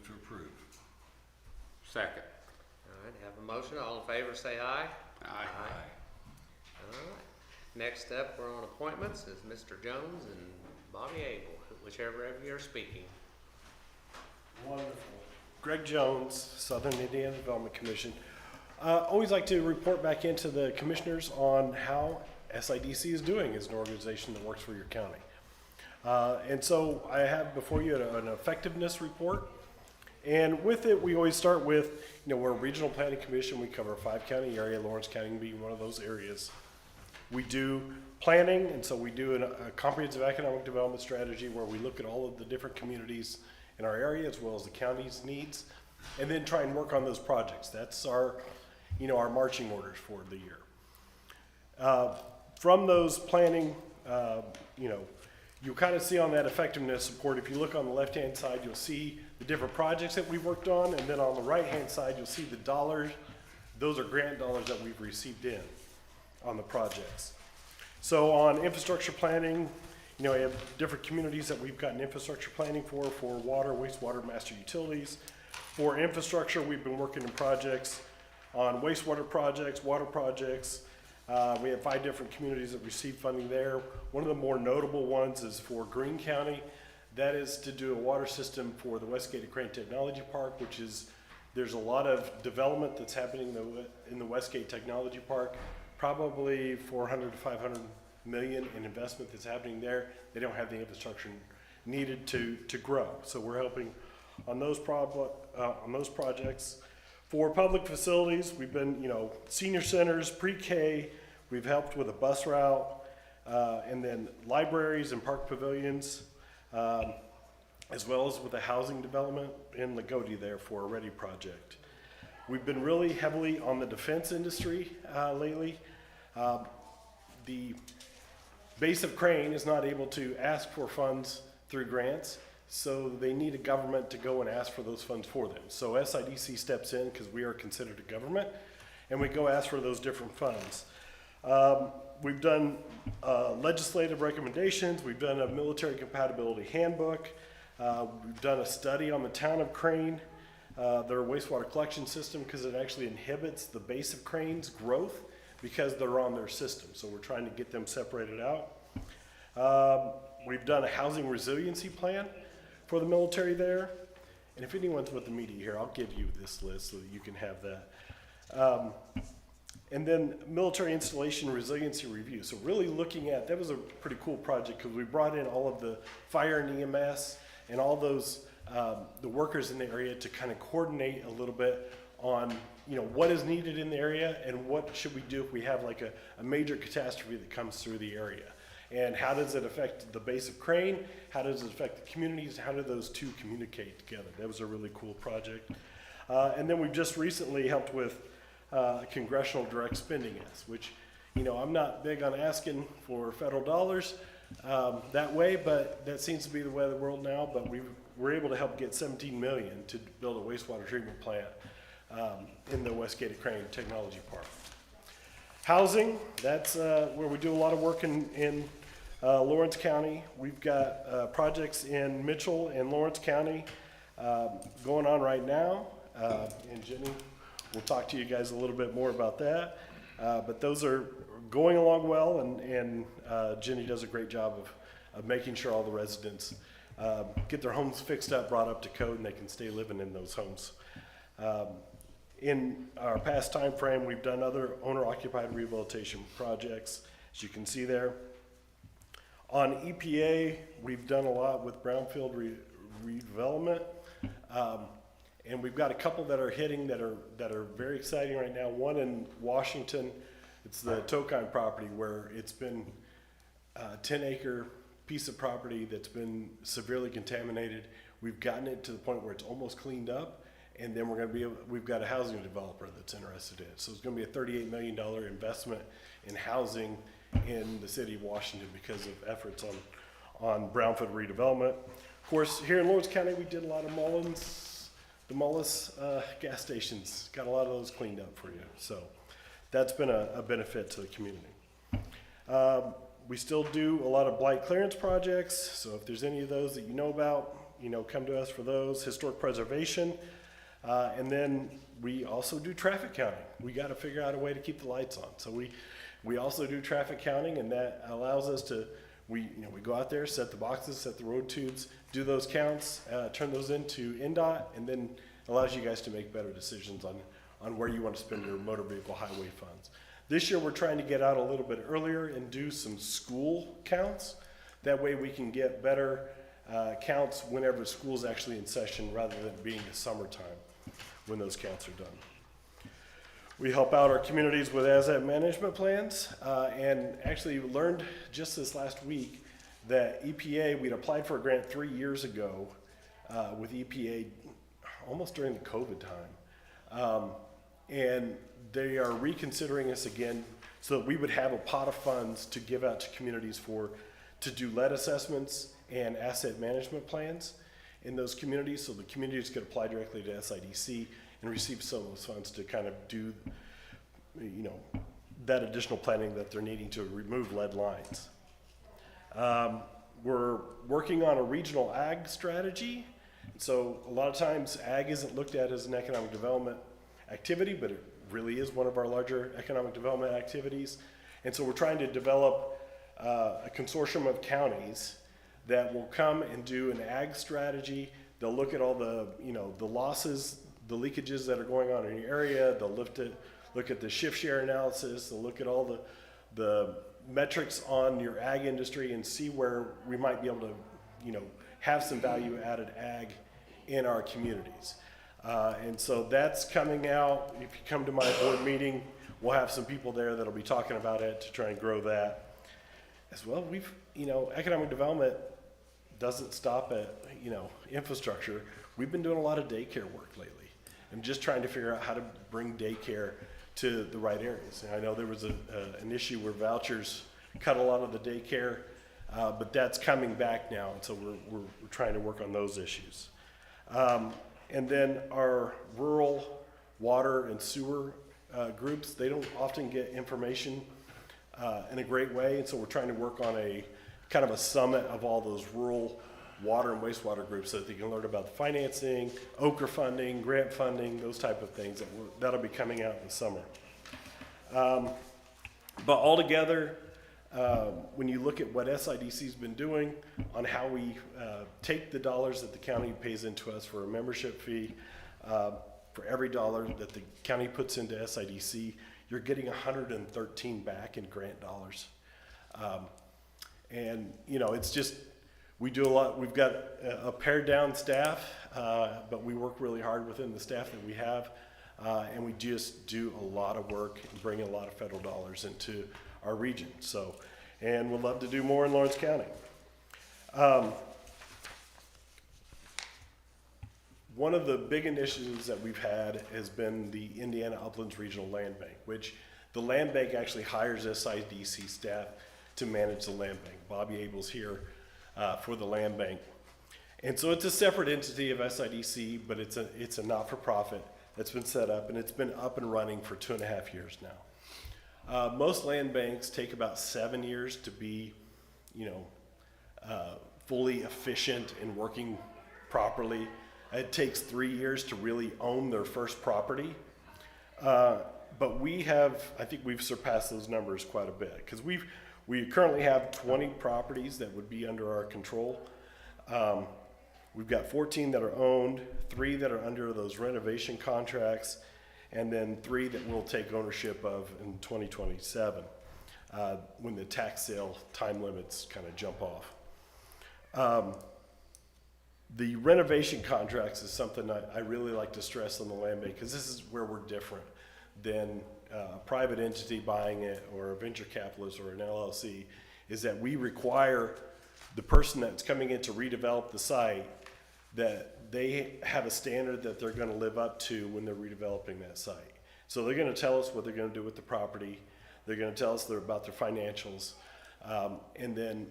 to approve. Second. All right, have a motion. All in favor, say aye. Aye. All right. Next up, we're on appointments, is Mr. Jones and Bobby Abel, whichever of you are speaking. Wonderful. Greg Jones, Southern Indiana Development Commission. Always like to report back into the commissioners on how SIDC is doing as an organization that works for your county. And so I have before you an effectiveness report. And with it, we always start with, we're a regional planning commission. We cover a 5-county area, Lawrence County being one of those areas. We do planning, and so we do a comprehensive economic development strategy where we look at all of the different communities in our area as well as the county's needs, and then try and work on those projects. That's our, our marching orders for the year. From those planning, you kind of see on that effectiveness report, if you look on the left-hand side, you'll see the different projects that we've worked on, and then on the right-hand side, you'll see the dollars. Those are grant dollars that we've received in on the projects. So on infrastructure planning, we have different communities that we've gotten infrastructure planning for water, wastewater, master utilities. For infrastructure, we've been working in projects on wastewater projects, water projects. We have 5 different communities that receive funding there. One of the more notable ones is for Greene County. That is to do a water system for the Westgate Crane Technology Park, there's a lot of development that's happening in the Westgate Technology Park. Probably 400 to 500 million in investment that's happening there. They don't have the infrastructure needed to grow. So we're helping on those projects. For public facilities, we've been, senior centers, pre-K, we've helped with a bus route, and then libraries and park pavilions, as well as with a housing development in Lagodi there for a READY project. We've been really heavily on the defense industry lately. The base of Crane is not able to ask for funds through grants, so they need a government to go and ask for those funds for them. So SIDC steps in because we are considered a government, and we go ask for those different funds. We've done legislative recommendations. We've done a military compatibility handbook. We've done a study on the town of Crane, their wastewater collection system, because it actually inhibits the base of Crane's growth because they're on their system. So we're trying to get them separated out. We've done a housing resiliency plan for the military there. And if anyone's with the media here, I'll give you this list so that you can have that. And then military installation resiliency review. So really looking at, that was a pretty cool project because we brought in all of the fire and EMS and all those, the workers in the area to kind of coordinate a little bit on, what is needed in the area and what should we do if we have like a major catastrophe that comes through the area. And how does it affect the base of Crane? How does it affect the communities? How do those two communicate together? That was a really cool project. And then we've just recently helped with Congressional Direct Spending Act, which, I'm not big on asking for federal dollars that way, but that seems to be the way of the world now. But we were able to help get $17 million to build a wastewater treatment plant in the Westgate Crane Technology Park. Housing, that's where we do a lot of work in Lawrence County. We've got projects in Mitchell and Lawrence County going on right now, and Jenny will talk to you guys a little bit more about that. But those are going along well, and Jenny does a great job of making sure all the residents get their homes fixed up, brought up to code, and they can stay living in those homes. In our past time frame, we've done other owner-occupied rehabilitation projects, as you can see there. On EPA, we've done a lot with brownfield redevelopment, and we've got a couple that are hitting that are very exciting right now. One in Washington, it's the Tokine property where it's been a 10-acre piece of property that's been severely contaminated. We've gotten it to the point where it's almost cleaned up. And then we've got a housing developer that's interested in it. So it's gonna be a $38 million investment in housing in the city of Washington because of efforts on brownfield redevelopment. Of course, here in Lawrence County, we did a lot of the Mullis gas stations, got a lot of those cleaned up for you. So that's been a benefit to the community. We still do a lot of blight clearance projects. So if there's any of those that you know about, come to us for those, historic preservation. And then we also do traffic counting. We got to figure out a way to keep the lights on. So we also do traffic counting, and that allows us to, we go out there, set the boxes, set the road tubes, do those counts, turn those into NDOT, and then allows you guys to make better decisions on where you want to spend your motor vehicle highway funds. This year, we're trying to get out a little bit earlier and do some school counts. That way we can get better counts whenever school's actually in session rather than being the summertime when those counts are done. We help out our communities with asset management plans, and actually learned just this last week that EPA, we'd applied for a grant 3 years ago with EPA almost during the COVID time. And they are reconsidering us again so that we would have a pot of funds to give out to communities to do lead assessments and asset management plans in those communities, so the communities could apply directly to SIDC and receive some of those funds to kind of do, that additional planning that they're needing to remove lead lines. We're working on a regional ag strategy. So a lot of times ag isn't looked at as an economic development activity, but it really is one of our larger economic development activities. And so we're trying to develop a consortium of counties that will come and do an ag strategy. They'll look at all the, the losses, the leakages that are going on in your area. They'll look at the shift share analysis. They'll look at all the metrics on your ag industry and see where we might be able to, have some value added ag in our communities. And so that's coming out. If you come to my board meeting, we'll have some people there that'll be talking about it to try and grow that. As well, economic development doesn't stop at, infrastructure. We've been doing a lot of daycare work lately. I'm just trying to figure out how to bring daycare to the right areas. And I know there was an issue where vouchers cut a lot of the daycare, but that's coming back now, and so we're trying to work on those issues. And then our rural water and sewer groups, they don't often get information in a great way, and so we're trying to work on a kind of a summit of all those rural water and wastewater groups so that they can learn about the financing, Okra funding, grant funding, those type of things that'll be coming out in the summer. But altogether, when you look at what SIDC's been doing on how we take the dollars that the county pays into us for a membership fee, for every dollar that the county puts into SIDC, you're getting 113 back in grant dollars. And it's just, we do a lot. We've got a pared down staff, but we work really hard within the staff that we have. And we just do a lot of work and bring a lot of federal dollars into our region. So, and we'd love to do more in Lawrence County. One of the big initiatives that we've had has been the Indiana Uplands Regional Land Bank, which the land bank actually hires SIDC staff to manage the land bank. Bobby Abel's here for the land bank. And so it's a separate entity of SIDC, but it's a not-for-profit that's been set up, and it's been up and running for 2.5 years now. Most land banks take about 7 years to be, fully efficient and working properly. It takes 3 years to really own their first property. But I think we've surpassed those numbers quite a bit, because we currently have 20 properties that would be under our control. We've got 14 that are owned, 3 that are under those renovation contracts, and then 3 that we'll take ownership of in 2027, when the tax sale time limits kind of jump off. The renovation contracts is something I really like to stress on the land bank, because this is where we're different than a private entity buying it or a venture capitalist or an LLC, is that we require the person that's coming in to redevelop the site that they have a standard that they're going to live up to when they're redeveloping that site. So they're going to tell us what they're going to do with the property. They're going to tell us about their financials. And then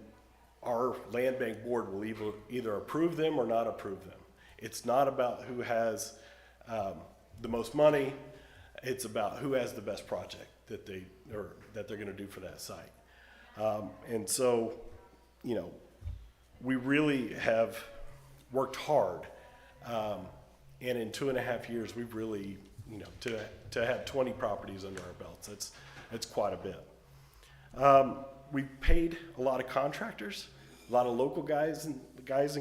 our land bank board will either approve them or not approve them. It's not about who has the most money. It's about who has the best project that they're going to do for that site. And so, we really have worked hard. And in 2.5 years, we've really, to have 20 properties under our belts, that's quite a bit. We've paid a lot of contractors, a lot of local guys and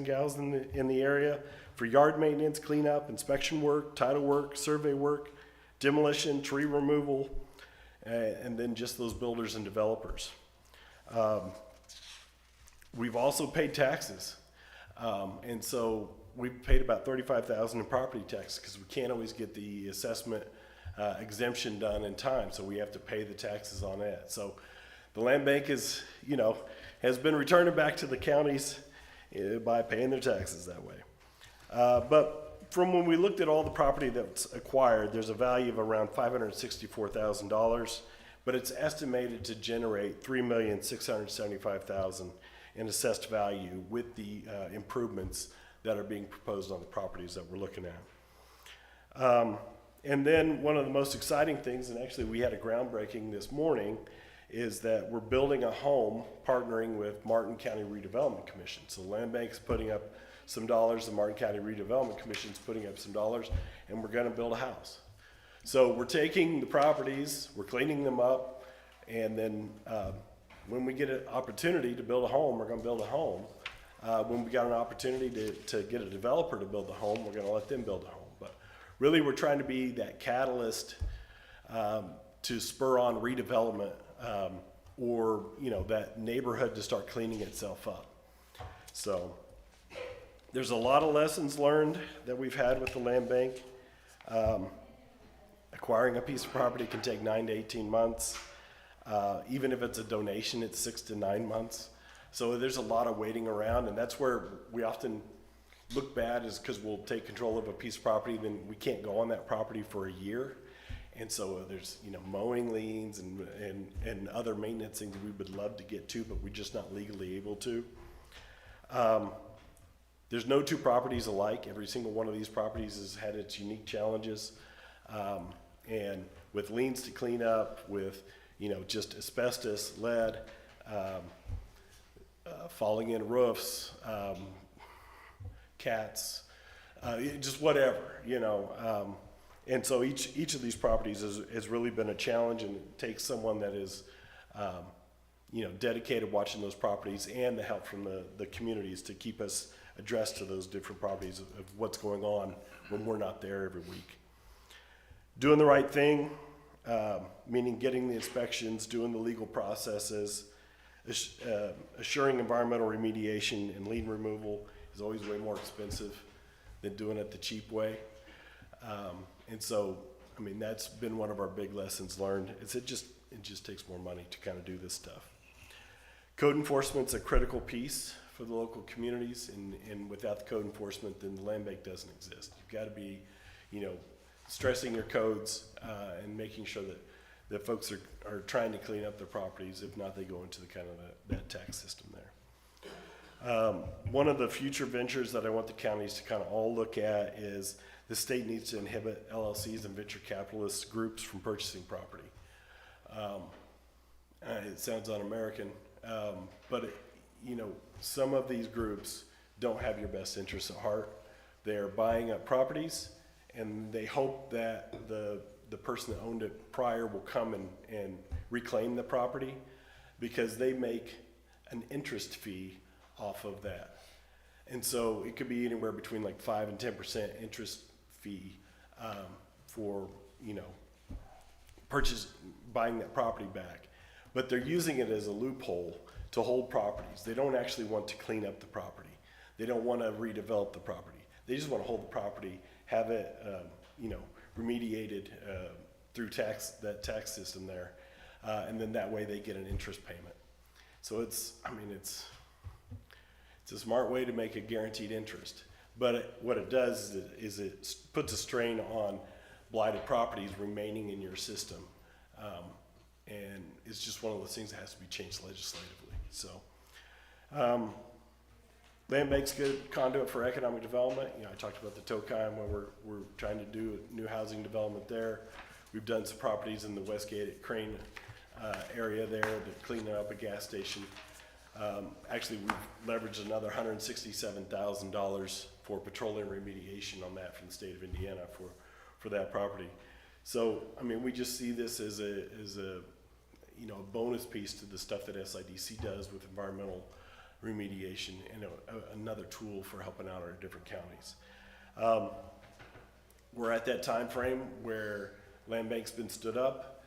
gals in the area for yard maintenance, cleanup, inspection work, title work, survey work, demolition, tree removal, and then just those builders and developers. We've also paid taxes. And so we've paid about $35,000 in property tax because we can't always get the assessment exemption done in time, so we have to pay the taxes on that. So the land bank is, has been returning back to the counties by paying their taxes that way. But from when we looked at all the property that's acquired, there's a value of around $564,000, but it's estimated to generate $3,675,000 in assessed value with the improvements that are being proposed on the properties that we're looking at. And then one of the most exciting things, and actually we had a groundbreaking this morning, is that we're building a home partnering with Martin County Redevelopment Commission. So the Land Bank's putting up some dollars, the Martin County Redevelopment Commission's putting up some dollars, and we're gonna build a house. So we're taking the properties, we're cleaning them up, and then when we get an opportunity to build a home, we're gonna build a home. When we got an opportunity to get a developer to build a home, we're gonna let them build a home. But really, we're trying to be that catalyst to spur on redevelopment or that neighborhood to start cleaning itself up. So there's a lot of lessons learned that we've had with the land bank. Acquiring a piece of property can take 9 to 18 months. Even if it's a donation, it's 6 to 9 months. So there's a lot of waiting around, and that's where we often look bad, is because we'll take control of a piece of property, then we can't go on that property for a year. And so there's mowing liens and other maintenance things we would love to get to, but we're just not legally able to. There's no two properties alike. Every single one of these properties has had its unique challenges. And with liens to clean up, with just asbestos, lead, falling in roofs, cats, just whatever, and so each of these properties has really been a challenge, and it takes someone that is, dedicated watching those properties and the help from the communities to keep us addressed to those different properties of what's going on when we're not there every week. Doing the right thing, meaning getting the inspections, doing the legal processes, assuring environmental remediation and lien removal is always way more expensive than doing it the cheap way. And so, that's been one of our big lessons learned. It just takes more money to kind of do this stuff. Code enforcement's a critical piece for the local communities, and without the code enforcement, then the land bank doesn't exist. You've got to be, stressing your codes and making sure that folks are trying to clean up their properties. If not, they go into the kind of that tax system there. One of the future ventures that I want the counties to kind of all look at is the state needs to inhibit LLCs and venture capitalist groups from purchasing property. It sounds un-American, but some of these groups don't have your best interests at heart. They're buying up properties, and they hope that the person that owned it prior will come and reclaim the property, because they make an interest fee off of that. And so it could be anywhere between like 5 and 10% interest fee for buying that property back. But they're using it as a loophole to hold properties. They don't actually want to clean up the property. They don't want to redevelop the property. They just want to hold the property, have it remediated through that tax system there, and then that way they get an interest payment. So it's a smart way to make a guaranteed interest. But what it does is it puts a strain on blighted properties remaining in your system. And it's just one of those things that has to be changed legislatively. So land bank's good conduit for economic development. I talked about the Tokine, where we're trying to do a new housing development there. We've done some properties in the Westgate at Crane area there, to cleaning up a gas station. Actually, we've leveraged another $167,000 for petroleum remediation on that from the state of Indiana for that property. So, I mean, we just see this as a you know, a bonus piece to the stuff that SIDC does with environmental remediation and another tool for helping out our different counties. We're at that time frame where land bank's been stood up.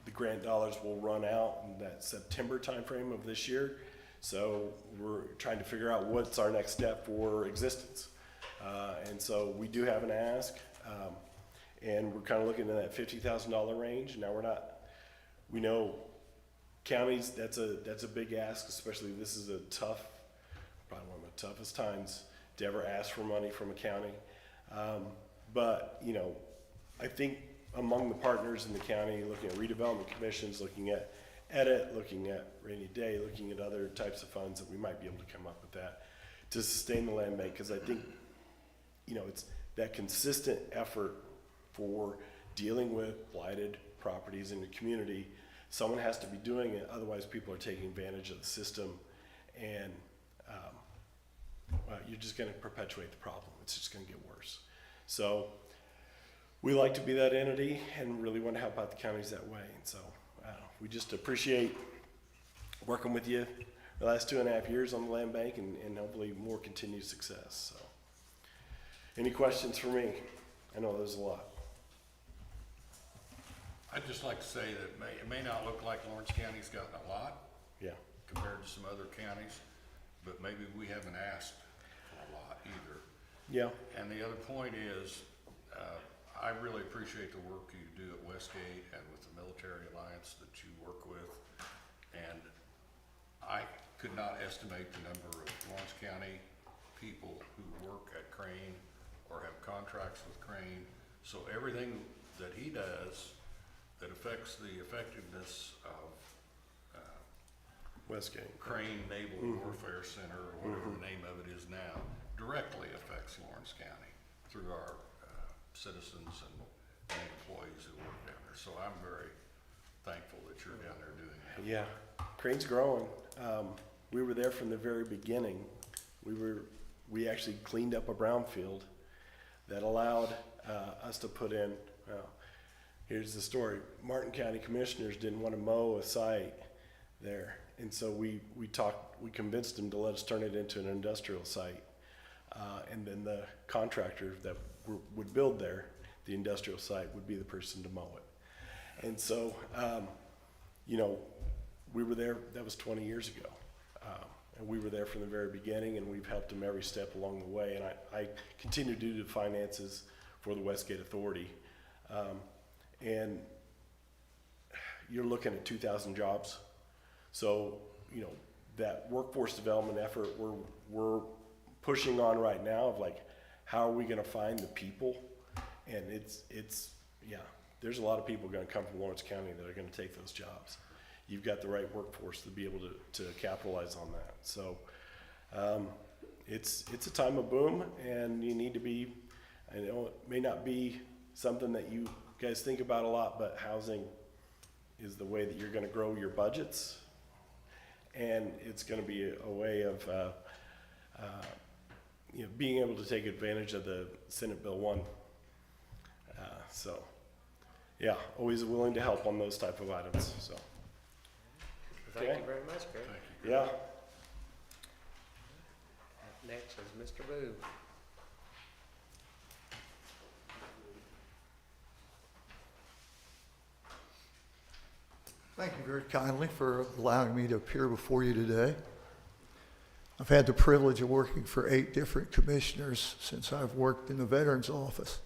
The grant dollars will run out in that September timeframe of this year. So we're trying to figure out what's our next step for existence. And so we do have an ask, and we're kind of looking in that $50,000 range. Now we know counties, that's a big ask, especially this is a tough, probably one of the toughest times to ever ask for money from a county. But, you know, I think among the partners in the county, looking at redevelopment commissions, looking at edit, looking at rainy day, looking at other types of funds, that we might be able to come up with that to sustain the land bank. Because I think, you know, it's that consistent effort for dealing with blighted properties in the community. Someone has to be doing it, otherwise people are taking advantage of the system, and well, you're just going to perpetuate the problem. It's just going to get worse. So we like to be that entity and really want to help out the counties that way. And so we just appreciate working with you the last 2.5 years on the land bank, and hopefully more continued success. So, any questions for me? I know there's a lot. I'd just like to say that it may not look like Lawrence County's gotten a lot Yeah. compared to some other counties, but maybe we haven't asked for a lot either. Yeah. And the other point is, I really appreciate the work you do at Westgate and with the Military Alliance that you work with. And I could not estimate the number of Lawrence County people who work at Crane or have contracts with Crane. So everything that he does that affects the effectiveness of Westgate. Crane Naval Warfare Center, or whatever the name of it is now, directly affects Lawrence County through our citizens and employees who work down there. So I'm very thankful that you're down there doing that. Yeah, Crane's growing. We were there from the very beginning. We actually cleaned up a brownfield that allowed us to put in, well, here's the story. Martin County Commissioners didn't want to mow a site there. And so we convinced them to let us turn it into an industrial site. And then the contractor that would build there, the industrial site, would be the person to mow it. And so, you know, we were there, that was 20 years ago. And we were there from the very beginning, and we've helped them every step along the way. And I continue to do the finances for the Westgate Authority. And you're looking at 2,000 jobs. So, you know, that workforce development effort we're pushing on right now of like, how are we going to find the people? And it's yeah, there's a lot of people going to come from Lawrence County that are going to take those jobs. You've got the right workforce to be able to capitalize on that. So it's a time of boom, and you need to be, I know it may not be something that you guys think about a lot, but housing is the way that you're going to grow your budgets, and it's going to be a way of you know, being able to take advantage of the Senate Bill 1. So, yeah, always willing to help on those type of items. So, Thank you very much, Greg. Thank you. yeah. Up next is Mr. Boo. Thank you very kindly for allowing me to appear before you today. I've had the privilege of working for 8 different commissioners since I've worked in the Veterans Office.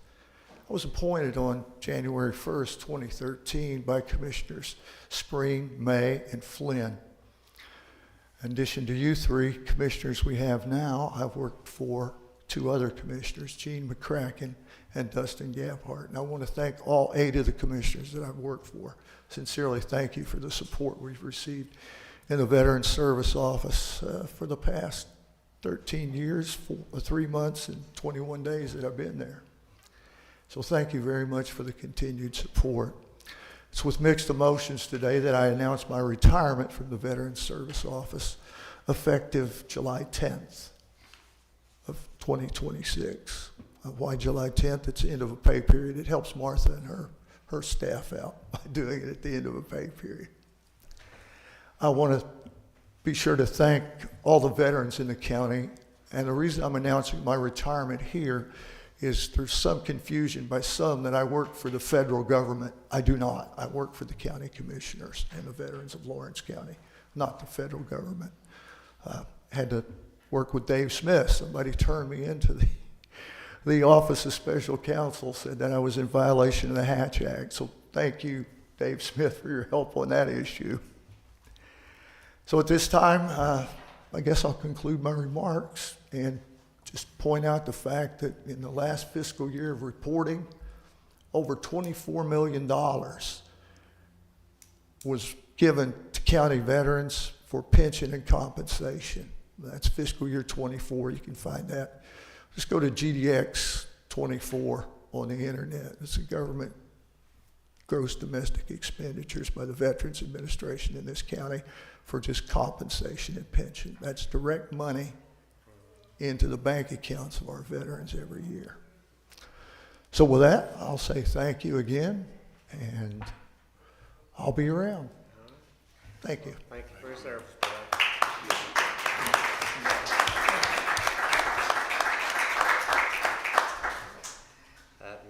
I was appointed on January 1st, 2013 by Commissioners Spring, May, and Flynn. In addition to you 3 commissioners we have now, I've worked for 2 other commissioners, Gene McCracken and Dustin Gabhart. And I want to thank all 8 of the commissioners that I've worked for. Sincerely thank you for the support we've received in the Veterans Service Office for the past 13 years, 3 months, and 21 days that I've been there. So thank you very much for the continued support. It's with mixed emotions today that I announce my retirement from the Veterans Service Office effective July 10th of 2026. Why July 10th? It's the end of a pay period. It helps Martha and her staff out by doing it at the end of a pay period. I want to be sure to thank all the veterans in the county, and the reason I'm announcing my retirement here is there's some confusion by some that I work for the federal government. I do not. I work for the county commissioners and the veterans of Lawrence County, not the federal government. Had to work with Dave Smith. Somebody turned me into the Office of Special Counsel, said that I was in violation of the Hatch Act. So thank you, Dave Smith, for your help on that issue. So at this time, I guess I'll conclude my remarks and just point out the fact that in the last fiscal year of reporting, over $24 million was given to county veterans for pension and compensation. That's fiscal year 24. You can find that. Just go to GDX 24 on the internet. It's the government gross domestic expenditures by the Veterans Administration in this county for just compensation and pension. That's direct money into the bank accounts of our veterans every year. So with that, I'll say thank you again, and I'll be around. Thank you. Thank you for your service, Brad.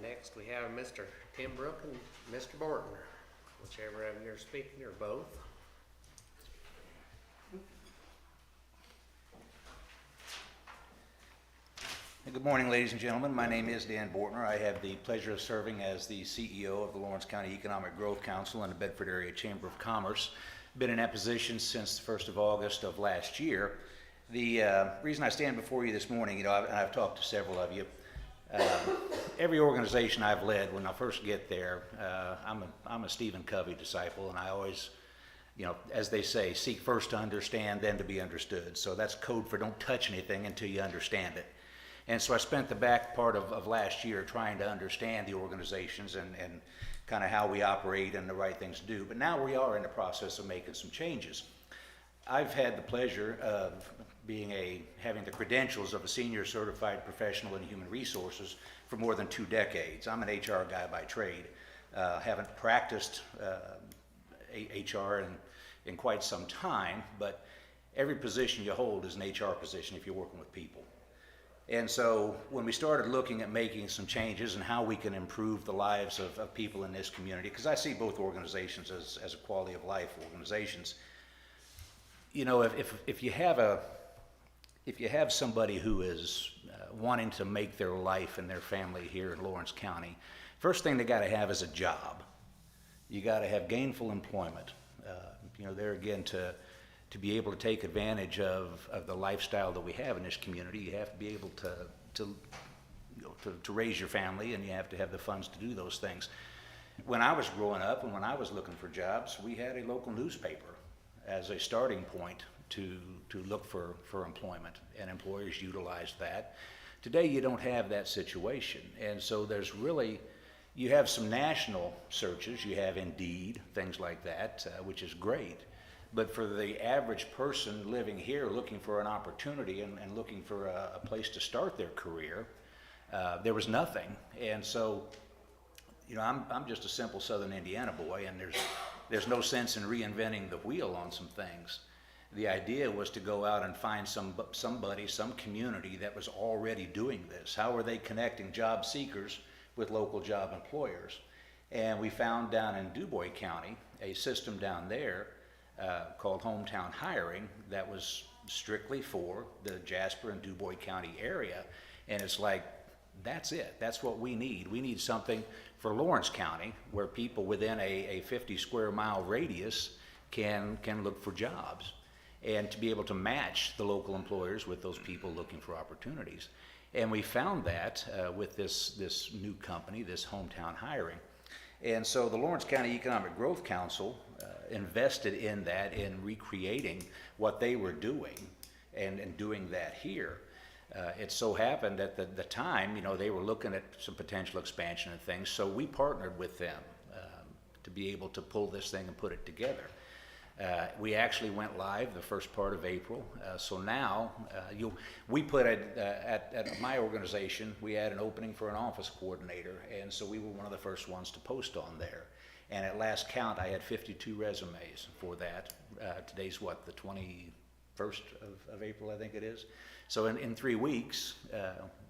Next, we have Mr. Tim Brook and Mr. Borton, whichever of you are speaking, or both. Good morning, ladies and gentlemen. My name is Dan Bortner. I have the pleasure of serving as the CEO of the Lawrence County Economic Growth Council and the Bedford Area Chamber of Commerce. Been in that position since the 1st of August of last year. The reason I stand before you this morning, I've talked to several of you. Every organization I've led, when I first get there, I'm a Stephen Covey disciple, and I always, as they say, seek first to understand, then to be understood. So that's code for don't touch anything until you understand it. And so I spent the back part of last year trying to understand the organizations and kind of how we operate and the right things to do. But now we are in the process of making some changes. I've had the pleasure of having the credentials of a senior certified professional in human resources for more than 2 decades. I'm an HR guy by trade. Haven't practiced HR in quite some time, but every position you hold is an HR position if you're working with people. And so when we started looking at making some changes and how we can improve the lives of people in this community, because I see both organizations as a quality of life organizations, if you have somebody who is wanting to make their life and their family here in Lawrence County, first thing they got to have is a job. You got to have gainful employment. There again, to be able to take advantage of the lifestyle that we have in this community, you have to be able to raise your family, and you have to have the funds to do those things. When I was growing up and when I was looking for jobs, we had a local newspaper as a starting point to look for employment, and employers utilized that. Today you don't have that situation, and so you have some national searches, you have Indeed, things like that, which is great. But for the average person living here looking for an opportunity and looking for a place to start their career, there was nothing. And so, I'm just a simple Southern Indiana boy, and there's no sense in reinventing the wheel on some things. The idea was to go out and find somebody, some community that was already doing this. How are they connecting job seekers with local job employers? And we found down in DuBois County a system down there called Hometown Hiring that was strictly for the Jasper and DuBois County area. And it's like, that's it. That's what we need. We need something for Lawrence County where people within a 50 square mile radius can look for jobs and to be able to match the local employers with those people looking for opportunities. And we found that with this new company, this Hometown Hiring. And so the Lawrence County Economic Growth Council invested in that, in recreating what they were doing and doing that here. It so happened at the time, they were looking at some potential expansion and things, so we partnered with them to be able to pull this thing and put it together. We actually went live the first part of April, so now we put at my organization, we had an opening for an office coordinator, and so we were one of the first ones to post on there. And at last count, I had 52 resumes for that. Today's what, the 21st of April, I think it is. So in 3 weeks,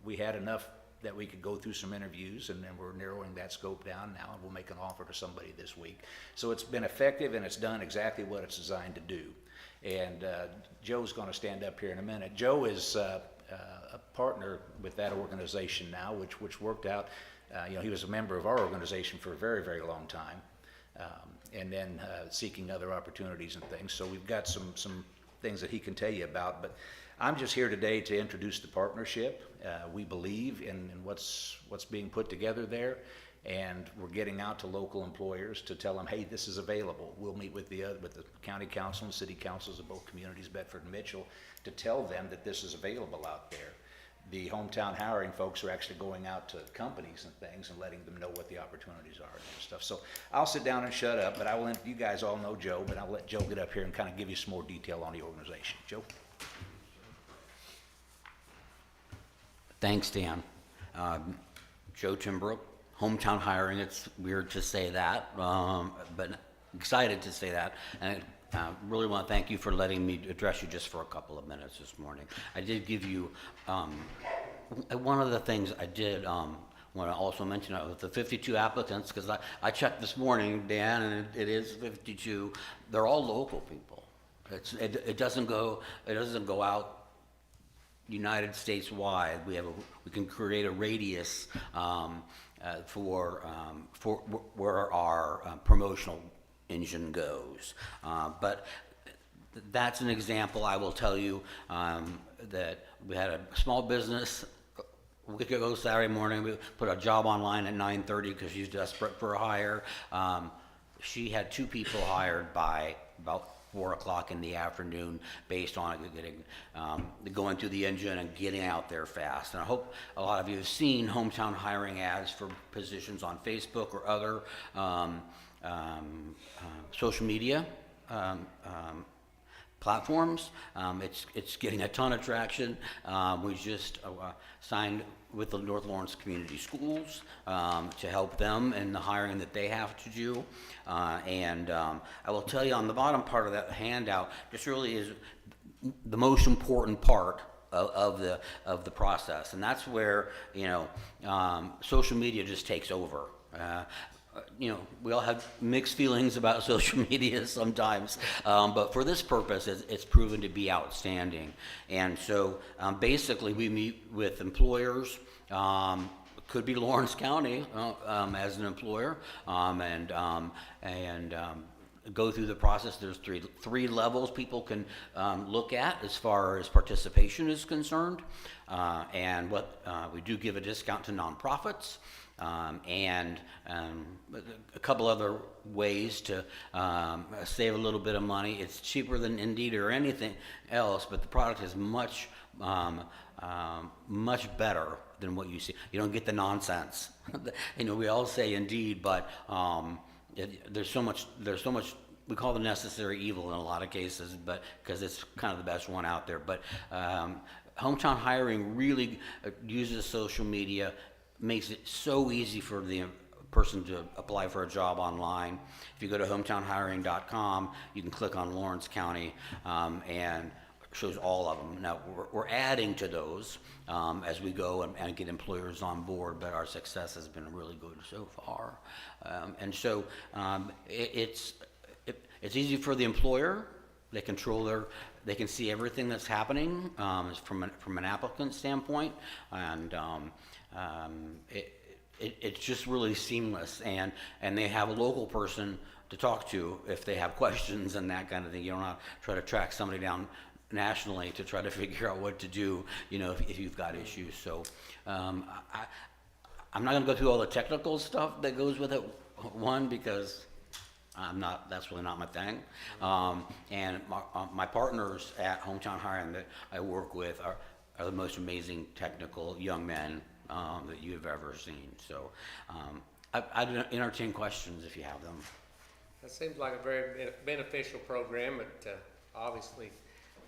we had enough that we could go through some interviews, and then we're narrowing that scope down now, and we'll make an offer to somebody this week. So it's been effective, and it's done exactly what it's designed to do. And Joe's gonna stand up here in a minute. Joe is a partner with that organization now, which worked out. He was a member of our organization for a very, very long time, and then seeking other opportunities and things. So we've got some things that he can tell you about, but I'm just here today to introduce the partnership. We believe in what's being put together there, and we're getting out to local employers to tell them, hey, this is available. We'll meet with the county council and city councils of both communities, Bedford and Mitchell, to tell them that this is available out there. The hometown hiring folks are actually going out to companies and things and letting them know what the opportunities are and stuff. So I'll sit down and shut up, but you guys all know Joe, but I'll let Joe get up here and kind of give you some more detail on the organization. Joe? Thanks, Dan. Joe Timbrook, hometown hiring. It's weird to say that, but excited to say that. And I really want to thank you for letting me address you just for a couple of minutes this morning. I did give you, one of the things I did want to also mention with the 52 applicants, because I checked this morning, Dan, and it is 52. They're all local people. It doesn't go out United States wide. We can create a radius for where our promotional engine goes. But that's an example. I will tell you that we had a small business a week ago Saturday morning. We put a job online at 9:30 because she's desperate for a hire. She had 2 people hired by about 4 o'clock in the afternoon, based on getting going through the engine and getting out there fast. And I hope a lot of you have seen hometown hiring ads for positions on Facebook or other social media platforms. It's getting a ton of traction. We just signed with the North Lawrence Community Schools to help them in the hiring that they have to do. And I will tell you, on the bottom part of that handout, this really is the most important part of the process, and that's where social media just takes over. We all have mixed feelings about social media sometimes, but for this purpose, it's proven to be outstanding. And so basically we meet with employers, could be Lawrence County as an employer, and go through the process. There's three levels people can look at as far as participation is concerned, and what we do give a discount to nonprofits. And a couple other ways to save a little bit of money. It's cheaper than Indeed or anything else, but the product is much better than what you see. You don't get the nonsense. We all say Indeed, but there's so much. We call the necessary evil in a lot of cases, but because it's kind of the best one out there. But hometown hiring really uses social media. Makes it so easy for the person to apply for a job online. If you go to hometownhiring.com, you can click on Lawrence County, and it shows all of them. Now, we're adding to those as we go and get employers on board, but our success has been really good so far. And so it's easy for the employer. They they can see everything that's happening from an applicant standpoint, and it's just really seamless, and they have a local person to talk to if they have questions and that kind of thing. You don't have to try to track somebody down nationally to try to figure out what to do, if you've got issues. So I'm not going to go through all the technical stuff that goes with it, because that's really not my thing. And my partners at Hometown Hiring that I work with are the most amazing technical young men that you have ever seen. So I'd entertain questions if you have them. That seems like a very beneficial program. It obviously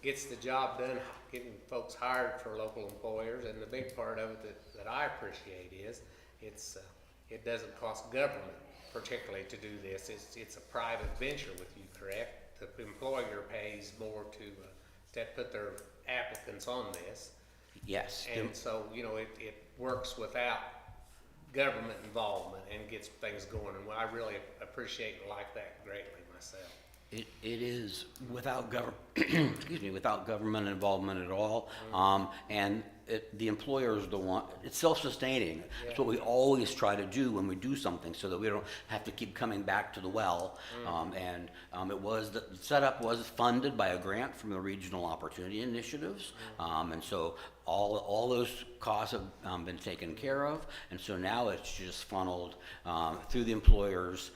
gets the job done, getting folks hired for local employers. And the big part of it that I appreciate is it doesn't cost government particularly to do this. It's a private venture with you, correct? The employer pays more to put their applicants on this. Yes. And so, you know, it works without government involvement and gets things going. And I really appreciate and like that greatly myself. It is without excuse me, without government involvement at all. And the employer is the one, it's self-sustaining. It's what we always try to do when we do something so that we don't have to keep coming back to the well. The setup was funded by a grant from the Regional Opportunity Initiatives. And so all those costs have been taken care of. And so now it's just funneled through the employers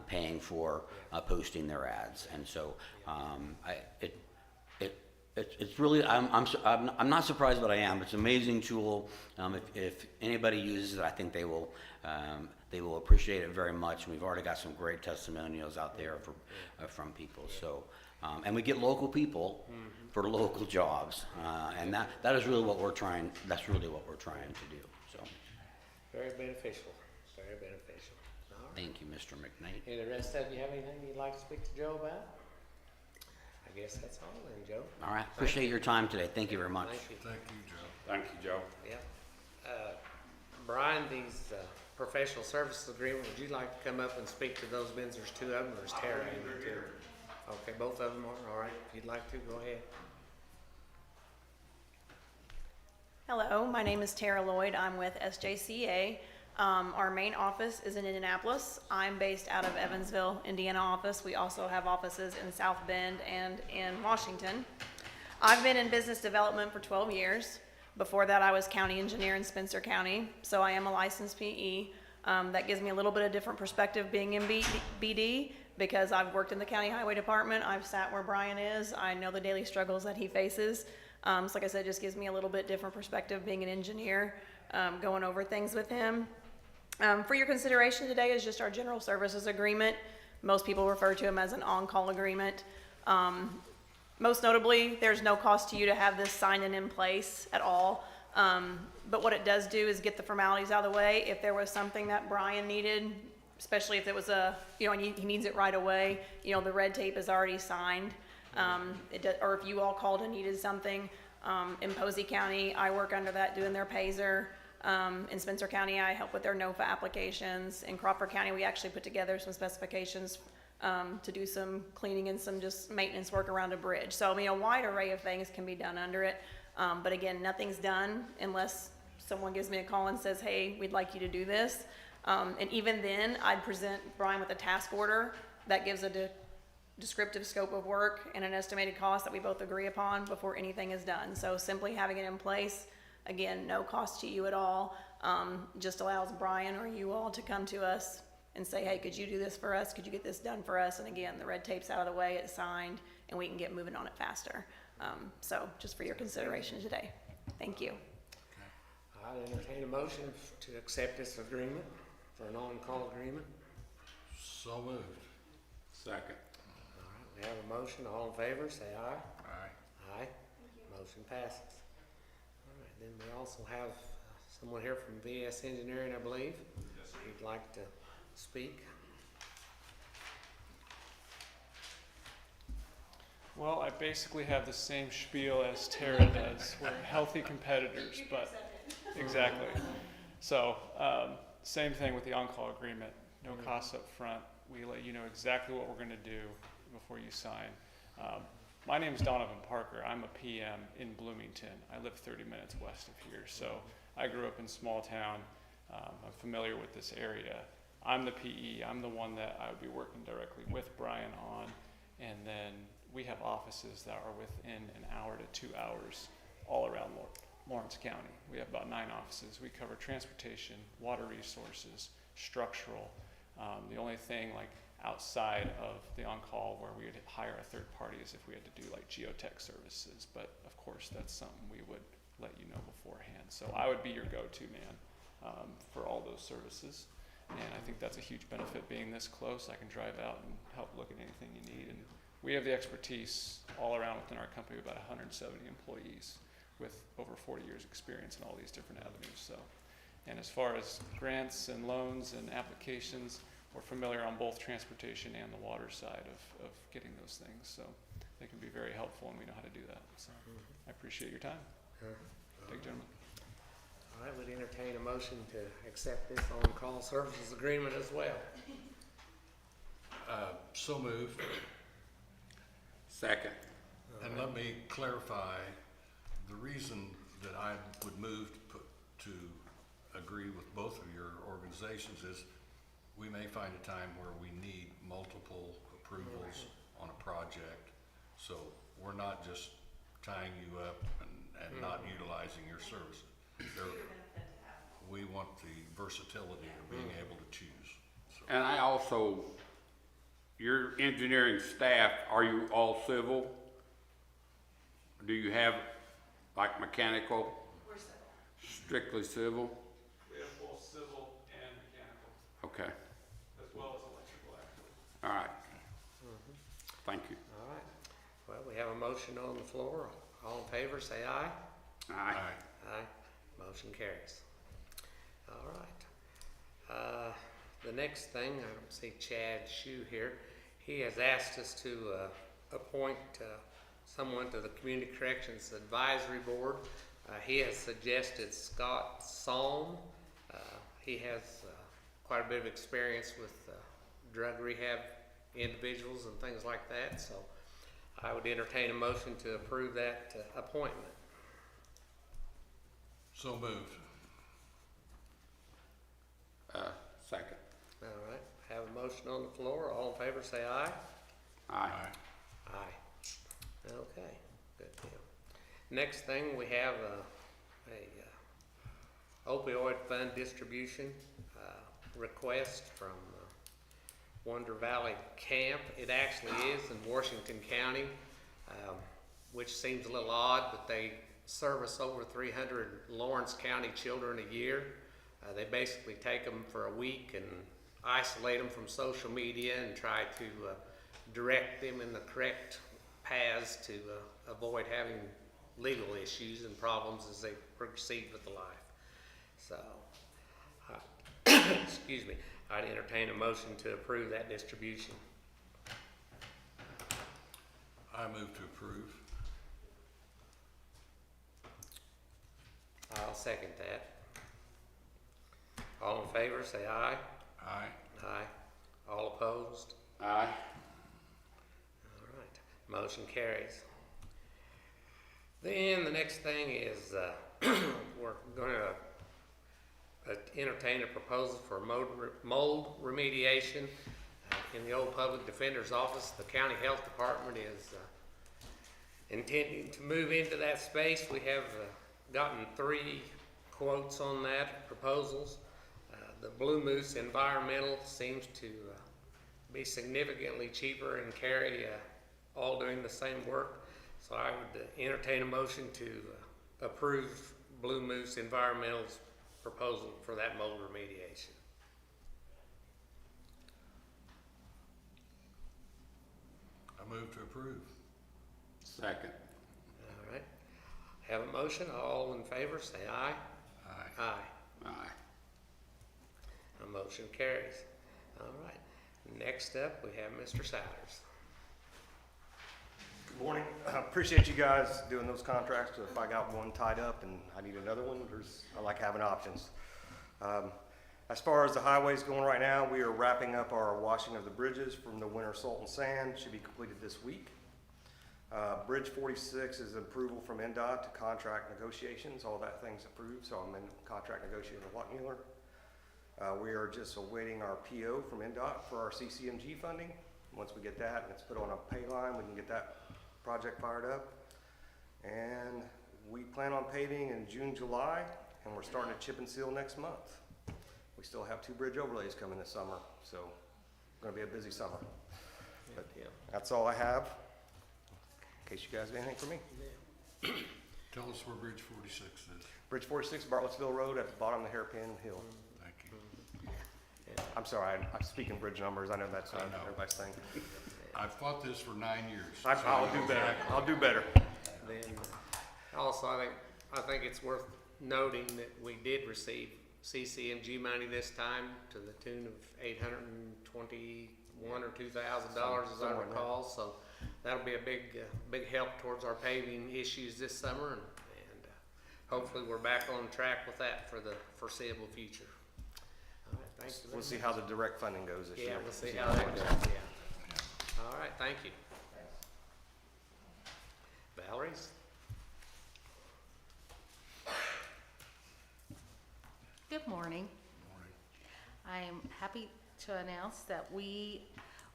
paying for posting their ads. And so it's really, I'm not surprised, but I am. It's an amazing tool. If anybody uses it, I think they will appreciate it very much. And we've already got some great testimonials out there from people. So, and we get local people for local jobs, and that is really what we're trying. That's really what we're trying to do. So, Very beneficial, very beneficial. All right. thank you, Mr. McKnight. Any of the rest of you have anything you'd like to speak to Joe about? I guess that's all then, Joe. All right, appreciate your time today. Thank you very much. Thank you. Thank you, Joe. Thank you, Joe. Yeah. Brian, these professional services agreement, would you like to come up and speak to those bids? There's two of them, or is Tara able to? Okay, both of them are, all right. If you'd like to, go ahead. Hello, my name is Tara Lloyd. I'm with SJCA. Our main office is in Indianapolis. I'm based out of Evansville, Indiana office. We also have offices in South Bend and in Washington. I've been in business development for 12 years. Before that, I was county engineer in Spencer County, so I am a licensed PE. That gives me a little bit of different perspective being in BD because I've worked in the county highway department. I've sat where Brian is. I know the daily struggles that he faces. So like I said, it just gives me a little bit different perspective being an engineer, going over things with him. For your consideration today is just our general services agreement. Most people refer to them as an on-call agreement. Most notably, there's no cost to you to have this signed and in place at all. But what it does do is get the formalities out of the way. If there was something that Brian needed, especially if it was and he needs it right away, the red tape is already signed. Or if you all called and needed something, in Posey County, I work under that doing their Payzer. In Spencer County, I help with their NOFA applications. In Crawford County, we actually put together some specifications to do some cleaning and some just maintenance work around a bridge. So, a wide array of things can be done under it. But again, nothing's done unless someone gives me a call and says, hey, we'd like you to do this. And even then, I'd present Brian with a task order that gives a descriptive scope of work and an estimated cost that we both agree upon before anything is done. So simply having it in place, again, no cost to you at all, just allows Brian or you all to come to us and say, hey, could you do this for us? Could you get this done for us? And again, the red tape's out of the way, it's signed, and we can get moving on it faster. So just for your consideration today. Thank you. I'll entertain a motion to accept this agreement for an on-call agreement. So moved. Second. All right, we have a motion. All in favor, say aye. Aye. Aye. Motion passes. All right, then we also have someone here from VS Engineering, I believe. Yes, sir. You'd like to speak? Well, I basically have the same spiel as Tara does. We're healthy competitors, but exactly. So, same thing with the on-call agreement. No costs up front. We let you know exactly what we're going to do before you sign. My name is Donovan Parker. I'm a PM in Bloomington. I live 30 minutes west of here. So I grew up in small town. I'm familiar with this area. I'm the PE. I'm the one that I would be working directly with Brian on. And then we have offices that are within an hour to 2 hours all around Lawrence County. We have about 9 offices. We cover transportation, water resources, structural. The only thing outside of the on-call where we would hire a third party is if we had to do geotech services. But of course, that's something we would let you know beforehand. So I would be your go-to man for all those services. And I think that's a huge benefit, being this close. I can drive out and help look at anything you need. And we have the expertise all around within our company, about 170 employees with over 40 years experience in all these different avenues. So, and as far as grants and loans and applications, we're familiar on both transportation and the water side of getting those things. So they can be very helpful, and we know how to do that. So I appreciate your time. Thank you, gentlemen. All right, we'd entertain a motion to accept this on-call services agreement as well. So moved. Second. And let me clarify, the reason that I would move to agree with both of your organizations is we may find a time where we need multiple approvals on a project. So we're not just tying you up and not utilizing your services. We want the versatility of being able to choose. So, And I also, your engineering staff, are you all civil? Do you have like mechanical? We're civil. Strictly civil? We have both civil and mechanical, Okay, as well as electrical, actually. all right. Thank you. All right. Well, we have a motion on the floor. All in favor, say aye. Aye. Aye. Motion carries. All right. The next thing, I don't see Chad Shue here. He has asked us to appoint someone to the Community Corrections Advisory Board. He has suggested Scott Salm. He has quite a bit of experience with drug rehab individuals and things like that, so I would entertain a motion to approve that appointment. so moved. Second. All right, have a motion on the floor. All in favor, say aye. Aye. Aye. Okay, good deal. Next thing, we have a opioid fund distribution request from Wonder Valley Camp. It actually is in Washington County, which seems a little odd, but they service over 300 Lawrence County children a year. They basically take them for a week and isolate them from social media and try to direct them in the correct paths to avoid having legal issues and problems as they proceed with the life. So, excuse me, I'd entertain a motion to approve that distribution. I move to approve. I'll second that. All in favor, say aye. Aye. Aye. All opposed? Aye. All right, motion carries. Then the next thing is we're going to entertain a proposal for mold remediation in the old public defender's office. The county health department is intending to move into that space. We have gotten 3 quotes on that, proposals. The Blue Moose Environmental seems to be significantly cheaper and carry all doing the same work. So I would entertain a motion to approve Blue Moose Environmental's proposal for that mold remediation. I move to approve. Second. All right. Have a motion. All in favor, say aye. Aye. Aye. Aye. A motion carries. All right. Next up, we have Mr. Souders. Good morning. I appreciate you guys doing those contracts. If I got one tied up and I need another one, I like having options. As far as the highways going right now, we are wrapping up our washing of the bridges from the winter salt and sand. Should be completed this week. Bridge 46 is approval from NDOT to contract negotiations. All that thing's approved, so I'm in contract negotiating with Lockmuller. We are just awaiting our PO from NDOT for our CCMG funding. Once we get that and it's put on a pay line, we can get that project fired up. And we plan on paving in June, July, and we're starting to chip and seal next month. We still have 2 bridge overlays coming this summer, so it's gonna be a busy summer. But Yeah. that's all I have, in case you guys have anything for me. Tell us where Bridge 46 is. Bridge 46, Bartlettsville Road at the bottom of the Hairpin Hill. Thank you. I'm sorry, I'm speaking bridge numbers. I know that's not I know. everybody's thing. I've fought this for 9 years. I'll do better. I'll do better. Then, also, I think it's worth noting that we did receive CCMG money this time to the tune of $821 or $2,000, as I Somewhere in there. recall. So that'll be a big help towards our paving issues this summer, and hopefully we're back on track with that for the foreseeable future. All right, thanks for that. We'll see how the direct funding goes this year. Yeah, we'll see how that goes, yeah. All right, thank you. Valerie's? Good morning. I am happy to announce that we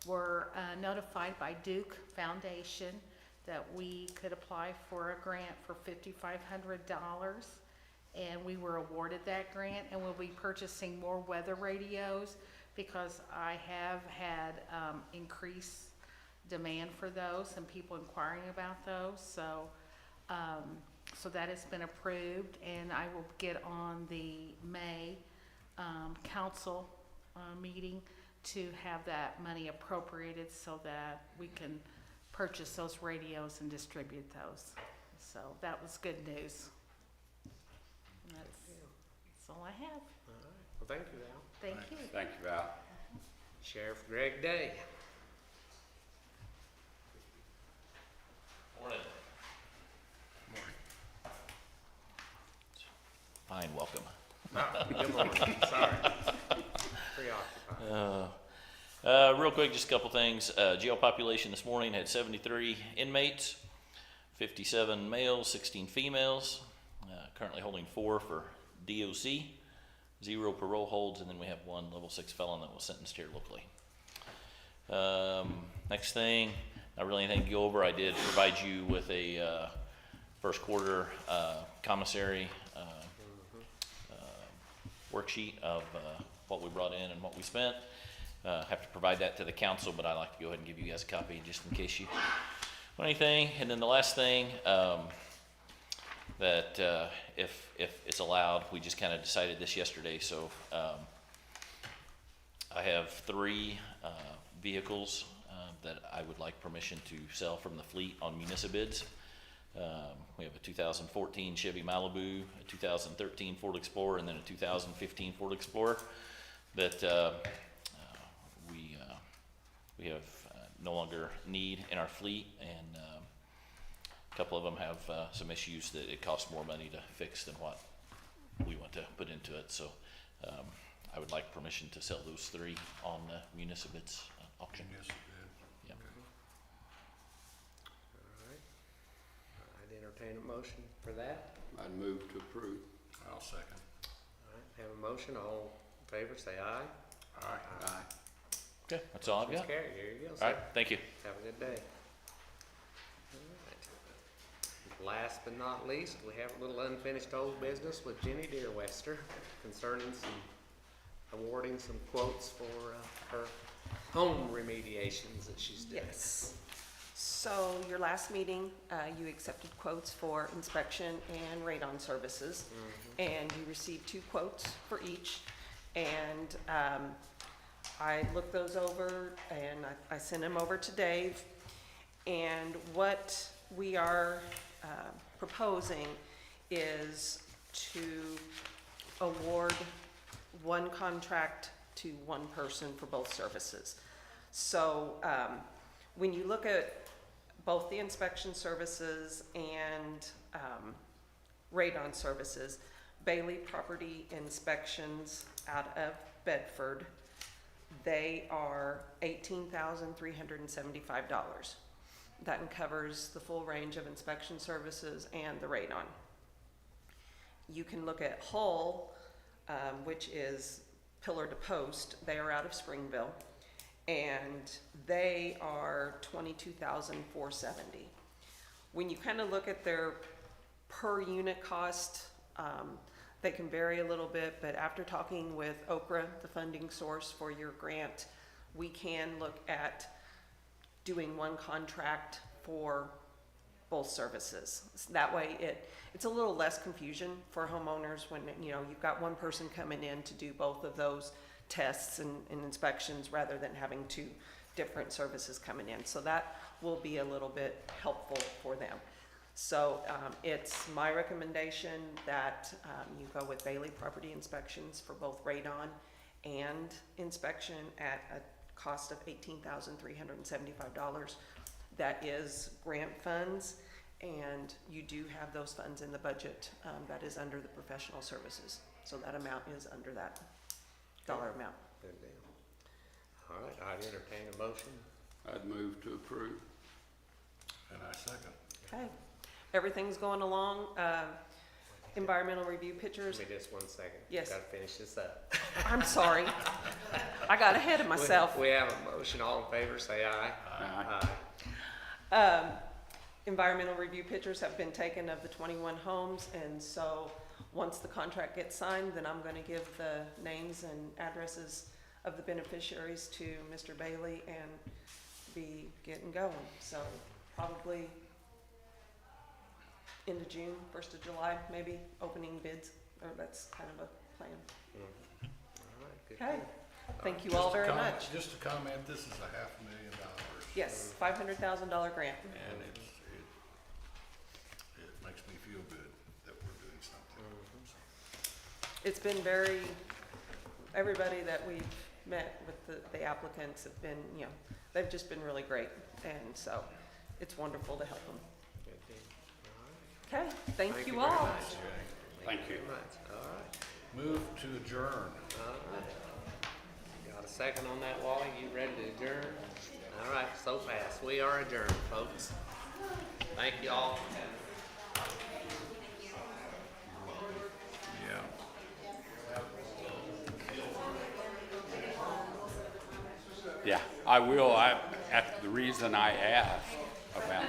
were notified by Duke Foundation that we could apply for a grant for $5,500. And we were awarded that grant, and we'll be purchasing more weather radios because I have had increased demand for those and people inquiring about those. So that has been approved, and I will get on the May council meeting to have that money appropriated so that we can purchase those radios and distribute those. So that was good news. And that's all I have. All right, well, thank you, Val. Thank you. Thank you, Val. Sheriff Greg Day. Morning. Fine, welcome. Good morning, sorry. Preoccupied. Real quick, just a couple things. Jail population this morning had 73 inmates, 57 males, 16 females. Currently holding 4 for DOC, 0 parole holds, and then we have 1 level 6 felon that was sentenced here locally. Next thing, not really anything to go over. I did provide you with a first quarter commissary worksheet of what we brought in and what we spent. Have to provide that to the council, but I like to go ahead and give you guys a copy just in case you want anything. And then the last thing, that if it's allowed, we just kind of decided this yesterday, so I have 3 vehicles that I would like permission to sell from the fleet on Municibids. We have a 2014 Chevy Malibu, a 2013 Ford Explorer, and then a 2015 Ford Explorer that we have no longer need in our fleet, and a couple of them have some issues that it costs more money to fix than what we want to put into it. So I would like permission to sell those 3 on the Municibids auction. Yes, it did. Yep. All right. I'd entertain a motion for that. I'd move to approve. I'll second. All right, have a motion, all in favor, say aye. Aye. Okay, that's all I've got. Motion's carried. Here you go, All sir. right, thank you. Have a good day. All right. Last but not least, we have a little unfinished old business with Jenny Deerwester concerning awarding some quotes for her home remediations that she's doing. Yes. So your last meeting, you accepted quotes for inspection and radon services, and you received 2 quotes for each. And I looked those over and I sent them over to Dave. And what we are proposing is to award 1 contract to 1 person for both services. So when you look at both the inspection services and radon services, Bailey Property Inspections out of Bedford, they are $18,375. That covers the full range of inspection services and the radon. You can look at Hull, which is pillar to post. They are out of Springville, and they are $22,470. When you kind of look at their per unit cost, they can vary a little bit, but after talking with Okra, the funding source for your grant, we can look at doing 1 contract for both services. So that way it's a little less confusion for homeowners when, you know, you've got one person coming in to do both of those tests and inspections rather than having two different services coming in. So that will be a little bit helpful for them. So it's my recommendation that you go with Bailey Property Inspections for both radon and inspection at a cost of $18,375. That is grant funds, and you do have those funds in the budget that is under the professional services. So that amount is under that dollar amount. Good deal. All right, I'd entertain a motion. I'd move to approve. And I second. Okay, everything's going along. Environmental review pictures. Give me just 1 second. Yes. Gotta finish this up. I'm sorry. I got ahead of myself. We have a motion. All in favor, say aye. Aye. Environmental review pictures have been taken of the 21 homes, and so once the contract gets signed, then I'm gonna give the names and addresses of the beneficiaries to Mr. Bailey and be getting going. So probably end of June, 1st of July, maybe, opening bids, or that's kind of a plan. All right, good. Okay, thank you all very much. Just to comment, this is $500,000. Yes, $500,000 grant. And it makes me feel good that we're doing something. It's been very, everybody that we've met with the applicants have been, they've just been really great. And so it's wonderful to help them. Good deal. Okay, thank you very all. much. Thank you. Very much. All right. Move to adjourn. All right. Got a second on that, Wally? You ready to adjourn? All right, so fast. We are adjourned, folks. Thank you all. Yeah. Yeah, I will. That's the reason I asked about